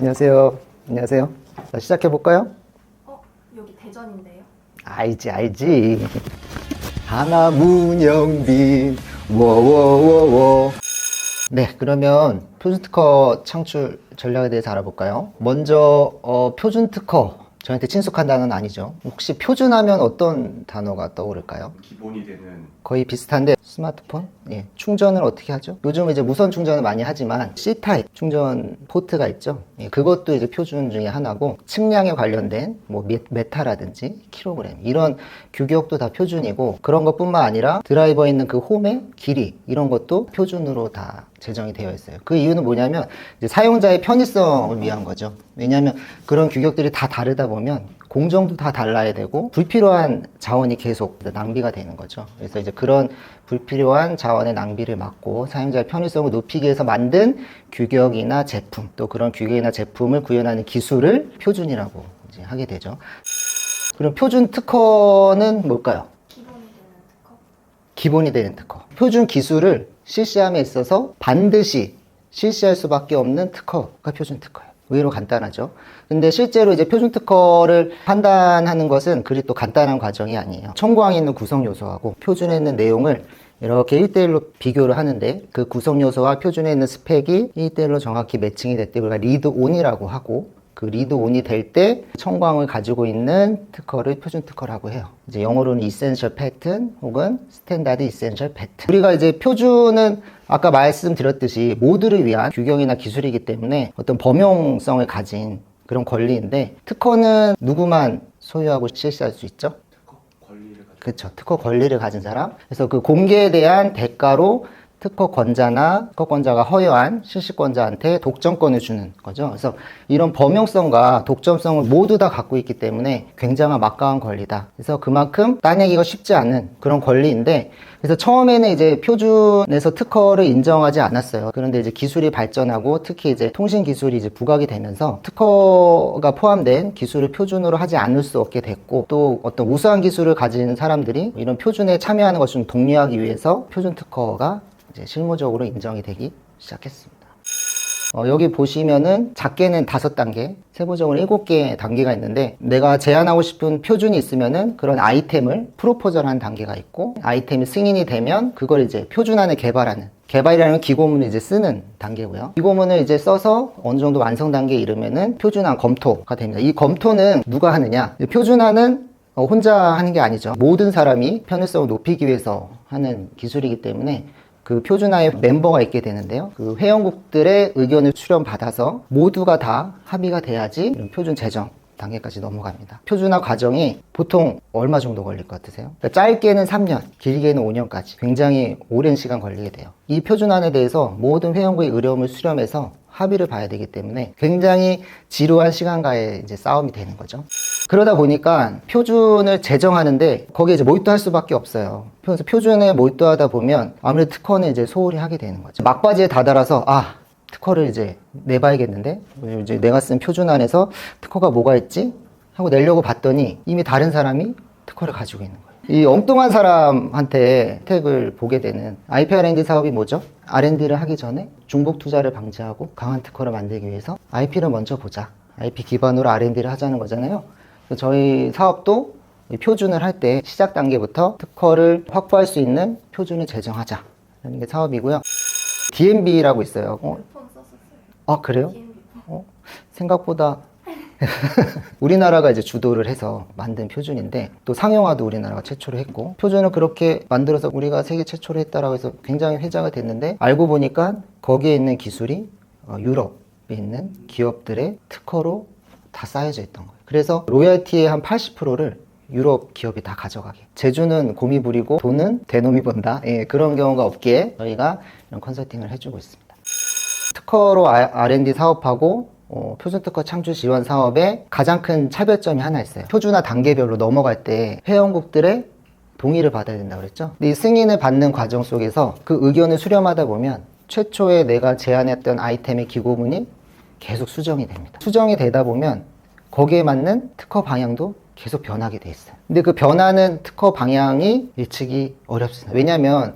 안녕하세요. 안녕하세요. 자, 시작해볼까요? 여기 대전인데요. 알지. 하나문영빈, 워워워워. 네, 그러면 표준 특허 창출 전략에 대해서 알아볼까요? 먼저, 표준 특허. 저한테 친숙한 단어는 아니죠. 혹시 표준하면 어떤 단어가 떠오를까요? 기본이 되는 거의 비슷한데 스마트폰? 예, 충전을 어떻게 하죠? 요즘 이제 무선 충전을 많이 하지만 C타입 충전 포트가 있죠. 예, 그것도 이제 표준 중에 하나고 측량에 관련된 뭐 메타라든지 킬로그램 이런 규격도 다 표준이고 그런 것뿐만 아니라 드라이버에 있는 그 홈의 길이 이런 것도 표준으로 다 제정이 되어 있어요. 그 이유는 뭐냐면 이제 사용자의 편의성을 위한 거죠. 왜냐하면 그런 규격들이 다 다르다 보면 공정도 다 달라야 되고 불필요한 자원이 계속 낭비가 되는 거죠. 그래서 이제 그런 불필요한 자원의 낭비를 막고 사용자의 편의성을 높이기 위해서 만든 규격이나 제품 또 그런 규격이나 제품을 구현하는 기술을 표준이라고 이제 하게 되죠. 그럼 표준 특허는 뭘까요? 기본이 되는 특허. 표준 기술을 실시함에 있어서 반드시 실시할 수밖에 없는 특허가 표준 특허예요. 의외로 간단하죠. 근데 실제로 이제 표준 특허를 판단하는 것은 그리 또 간단한 과정이 아니에요. 청구항에 있는 구성 요소하고 표준에 있는 내용을 이렇게 1대1로 비교를 하는데 그 구성 요소와 표준에 있는 스펙이 1대1로 정확히 매칭이 될 때 우리가 리드 온이라고 하고 그 리드 온이 될 때 청구항을 가지고 있는 특허를 표준 특허라고 해요. 이제 영어로는 essential patent 혹은 standard essential patent. 우리가 이제 표준은 아까 말씀드렸듯이 모두를 위한 규격이나 기술이기 때문에 어떤 범용성을 가진 그런 권리인데 특허는 누구만 소유하고 실시할 수 있죠? 특허 권리를 가지고 그렇죠. 특허 권리를 가진 사람. 그래서 그 공개에 대한 대가로 특허권자나 특허권자가 허여한 실시권자한테 독점권을 주는 거죠. 그래서 이런 범용성과 독점성을 모두 다 갖고 있기 때문에 굉장한 막강한 권리다. 그래서 그만큼 따내기가 쉽지 않은 그런 권리인데 그래서 처음에는 이제 표준에서 특허를 인정하지 않았어요. 그런데 이제 기술이 발전하고 특히 이제 통신 기술이 이제 부각이 되면서 특허가 포함된 기술을 표준으로 하지 않을 수 없게 됐고 또 어떤 우수한 기술을 가진 사람들이 이런 표준에 참여하는 것을 좀 독려하기 위해서 표준 특허가 이제 실무적으로 인정이 되기 시작했습니다. 여기 보시면은 작게는 5단계, 세부적으로 7개의 단계가 있는데 내가 제안하고 싶은 표준이 있으면은 그런 아이템을 프로포절하는 단계가 있고 아이템이 승인이 되면 그걸 이제 표준안을 개발하는 개발이라는 기고문을 이제 쓰는 단계고요. 기고문을 이제 써서 어느 정도 완성 단계에 이르면은 표준안 검토가 됩니다. 이 검토는 누가 하느냐? 표준안은 혼자 하는 게 아니죠. 모든 사람이 편의성을 높이기 위해서 하는 기술이기 때문에 그 표준화에 멤버가 있게 되는데요. 그 회원국들의 의견을 수렴받아서 모두가 다 합의가 돼야지 이런 표준 제정 단계까지 넘어갑니다. 표준화 과정이 보통 얼마 정도 걸릴 것 같으세요? 그러니까 짧게는 3년, 길게는 5년까지 굉장히 오랜 시간 걸리게 돼요. 이 표준안에 대해서 모든 회원국의 의견을 수렴해서 합의를 봐야 되기 때문에 굉장히 지루한 시간과의 이제 싸움이 되는 거죠. 그러다 보니까 표준을 제정하는데 거기에 이제 몰두할 수밖에 없어요. 그래서 표준에 몰두하다 보면 아무래도 특허는 이제 소홀히 하게 되는 거죠. 막바지에 다다라서 특허를 이제 내봐야겠는데 이제 내가 쓴 표준안에서 특허가 뭐가 있지? 하고 내려고 봤더니 이미 다른 사람이 특허를 가지고 있는 거예요. 이 엉뚱한 사람한테 혜택을 보게 되는 IP R&D 사업이 뭐죠? R&D를 하기 전에 중복 투자를 방지하고 강한 특허를 만들기 위해서 IP를 먼저 보자. IP 기반으로 R&D를 하자는 거잖아요. 저희 사업도 표준을 할 때 시작 단계부터 특허를 확보할 수 있는 표준을 제정하자 라는 게 사업이고요. DMB라고 있어요. 폰 썼었어요. 그래요? DMB. 생각보다 우리나라가 이제 주도를 해서 만든 표준인데 또 상용화도 우리나라가 최초로 했고 표준을 그렇게 만들어서 우리가 세계 최초로 했다라고 해서 굉장히 회자가 됐는데 알고 보니까 거기에 있는 기술이 유럽에 있는 기업들의 특허로 다 쌓여져 있던 거예요. 그래서 로열티의 한 80%를 유럽 기업이 다 가져가게. 제주는 곰이 부리고 돈은 대놈이 번다. 그런 경우가 없기에 저희가 이런 컨설팅을 해주고 있습니다. 특허로 R&D 사업하고 표준 특허 창출 지원 사업의 가장 큰 차별점이 하나 있어요. 표준화 단계별로 넘어갈 때 회원국들의 동의를 받아야 된다고 그랬죠. 근데 이 승인을 받는 과정 속에서 그 의견을 수렴하다 보면 최초에 내가 제안했던 아이템의 기고문이 계속 수정이 됩니다. 수정이 되다 보면 거기에 맞는 특허 방향도 계속 변하게 돼 있어요. 근데 그 변하는 특허 방향이 예측이 어렵습니다. 왜냐하면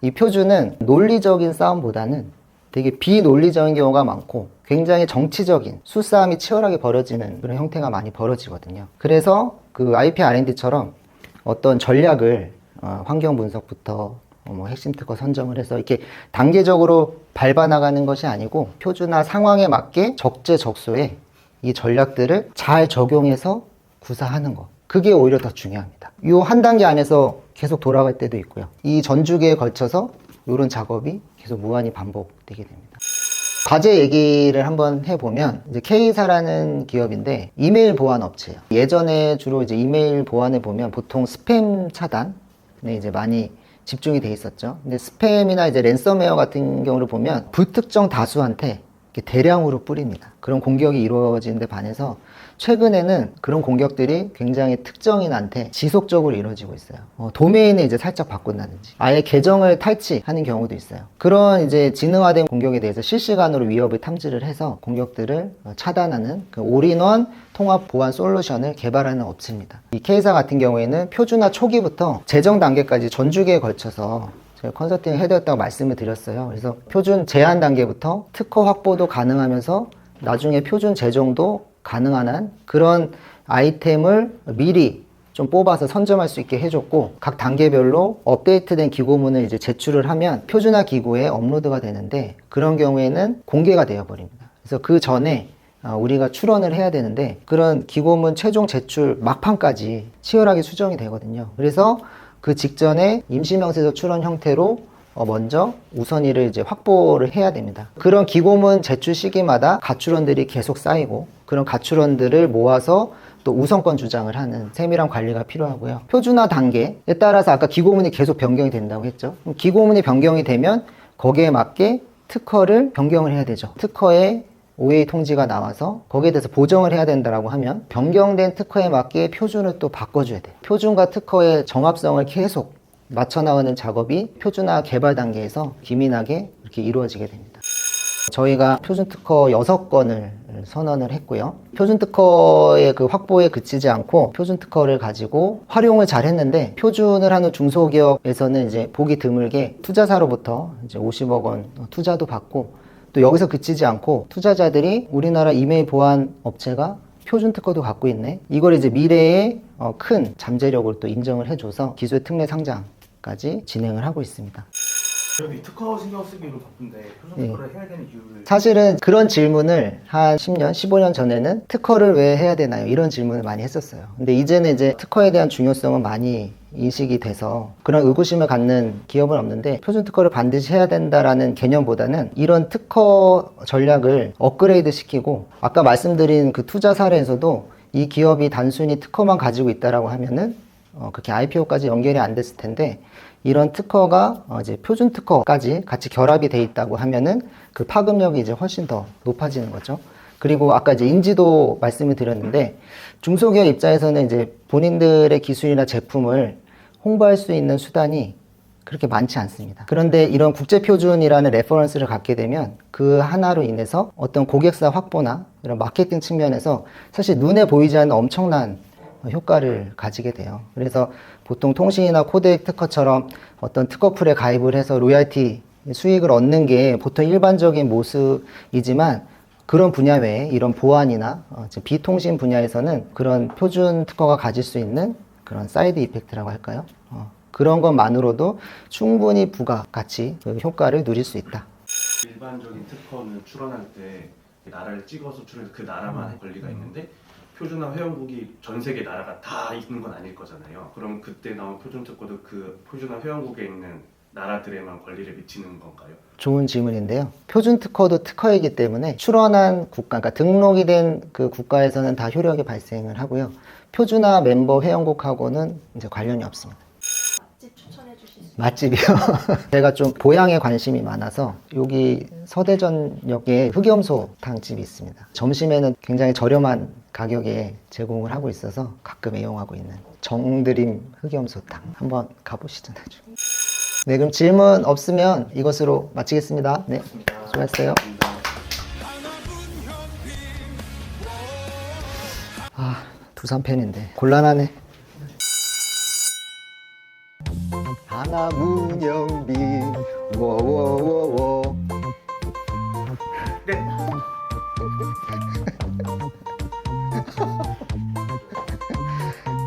이 표준은 논리적인 싸움보다는 되게 비논리적인 경우가 많고 굉장히 정치적인 수싸움이 치열하게 벌어지는 그런 형태가 많이 벌어지거든요. 그래서 그 IP R&D처럼 어떤 전략을 환경 분석부터 뭐 핵심 특허 선정을 해서 이렇게 단계적으로 밟아나가는 것이 아니고 표준화 상황에 맞게 적재적소에 이 전략들을 잘 적용해서 구사하는 것. 그게 오히려 더 중요합니다. 이 한 단계 안에서 계속 돌아갈 때도 있고요. 이 전주기에 걸쳐서 이런 작업이 계속 무한히 반복되게 됩니다. 과제 얘기를 한번 해보면 이제 K사라는 기업인데 이메일 보안 업체예요. 예전에 주로 이제 이메일 보안에 보면 보통 스팸 차단에 이제 많이 집중이 돼 있었죠. 근데 스팸이나 이제 랜섬웨어 같은 경우를 보면 불특정 다수한테 이렇게 대량으로 뿌립니다. 그런 공격이 이루어지는데 반해서 최근에는 그런 공격들이 굉장히 특정인한테 지속적으로 이루어지고 있어요. 도메인을 이제 살짝 바꾼다든지 아예 계정을 탈취하는 경우도 있어요. 그런 이제 지능화된 공격에 대해서 실시간으로 위협을 탐지를 해서 공격들을 차단하는 그 올인원 통합 보안 솔루션을 개발하는 업체입니다. 이 K사 같은 경우에는 표준화 초기부터 제정 단계까지 전주기에 걸쳐서 제가 컨설팅 헤드였다고 말씀을 드렸어요. 그래서 표준 제한 단계부터 특허 확보도 가능하면서 나중에 표준 제정도 가능한 한 그런 아이템을 미리 좀 뽑아서 선점할 수 있게 해줬고 각 단계별로 업데이트된 기고문을 이제 제출을 하면 표준화 기고에 업로드가 되는데 그런 경우에는 공개가 되어버립니다. 그래서 그 전에 우리가 출원을 해야 되는데 그런 기고문 최종 제출 막판까지 치열하게 수정이 되거든요. 그래서 그 직전에 임시명세서 출원 형태로 먼저 우선위를 이제 확보를 해야 됩니다. 그런 기고문 제출 시기마다 가출원들이 계속 쌓이고 그런 가출원들을 모아서 또 우선권 주장을 하는 세밀한 관리가 필요하고요. 표준화 단계에 따라서 아까 기고문이 계속 변경이 된다고 했죠. 그럼 기고문이 변경이 되면 거기에 맞게 특허를 변경을 해야 되죠. 특허에 OA 통지가 나와서 거기에 대해서 보정을 해야 된다라고 하면 변경된 특허에 맞게 표준을 또 바꿔줘야 돼요. 표준과 특허의 정합성을 계속 맞춰나가는 작업이 표준화 개발 단계에서 기민하게 이렇게 이루어지게 됩니다. 저희가 표준 특허 6건을 선언을 했고요. 표준 특허의 그 확보에 그치지 않고 표준 특허를 가지고 활용을 잘 했는데 표준을 하는 중소기업에서는 이제 보기 드물게 투자사로부터 이제 50억 원 투자도 받고 또 여기서 그치지 않고 투자자들이 우리나라 이메일 보안 업체가 표준 특허도 갖고 있네. 이걸 이제 미래에 큰 잠재력으로 또 인정을 해줘서 기술 특례 상장까지 진행을 하고 있습니다. 이 특허 신경 쓰기로 바쁜데 표준 특허를 해야 되는 이유를 사실은 그런 질문을 한 10년, 15년 전에는 특허를 왜 해야 되나요? 이런 질문을 많이 했었어요. 근데 이제는 이제 특허에 대한 중요성은 많이 인식이 돼서 그런 의구심을 갖는 기업은 없는데 표준 특허를 반드시 해야 된다라는 개념보다는 이런 특허 전략을 업그레이드 시키고 아까 말씀드린 그 투자 사례에서도 이 기업이 단순히 특허만 가지고 있다라고 하면은 그렇게 IPO까지 연결이 안 됐을 텐데 이런 특허가 이제 표준 특허까지 같이 결합이 돼 있다고 하면은 그 파급력이 이제 훨씬 더 높아지는 거죠. 그리고 아까 이제 인지도 말씀을 드렸는데 중소기업 입장에서는 이제 본인들의 기술이나 제품을 홍보할 수 있는 수단이 그렇게 많지 않습니다. 그런데 이런 국제표준이라는 레퍼런스를 갖게 되면 그 하나로 인해서 어떤 고객사 확보나 이런 마케팅 측면에서 사실 눈에 보이지 않는 엄청난 효과를 가지게 돼요. 그래서 보통 통신이나 코덱 특허처럼 어떤 특허풀에 가입을 해서 로열티 수익을 얻는 게 보통 일반적인 모습이지만 그런 분야 외에 이런 보안이나 비통신 분야에서는 그런 표준 특허가 가질 수 있는 그런 사이드 이펙트라고 할까요? 그런 것만으로도 충분히 부가가치 그 효과를 누릴 수 있다. 일반적인 특허는 출원할 때 나라를 찍어서 출원해서 그 나라만 권리가 있는데 표준화 회원국이 전 세계 나라가 다 있는 건 아닐 거잖아요. 그럼 그때 나온 표준 특허도 그 표준화 회원국에 있는 나라들에만 권리를 미치는 건가요? 좋은 질문인데요. 표준 특허도 특허이기 때문에 출원한 국가, 그러니까 등록이 된 그 국가에서는 다 효력이 발생을 하고요. 표준화 멤버 회원국하고는 이제 관련이 없습니다. 맛집 추천해 주실 수 있어요? 맛집이요? 제가 좀 보양에 관심이 많아서 여기 서대전역에 흑염소 탕집이 있습니다. 점심에는 굉장히 저렴한 가격에 제공을 하고 있어서 가끔 애용하고 있는 정드림 흑염소탕 한번 가보시죠 나중에. 네, 그럼 질문 없으면 이것으로 마치겠습니다. 네, 수고하셨어요. 아, 두산 팬인데 곤란하네. 하나 문영빈 워워워워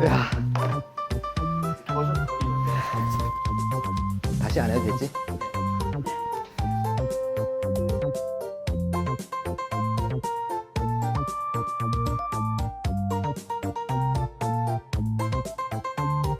야, 다시 안 해도 되지?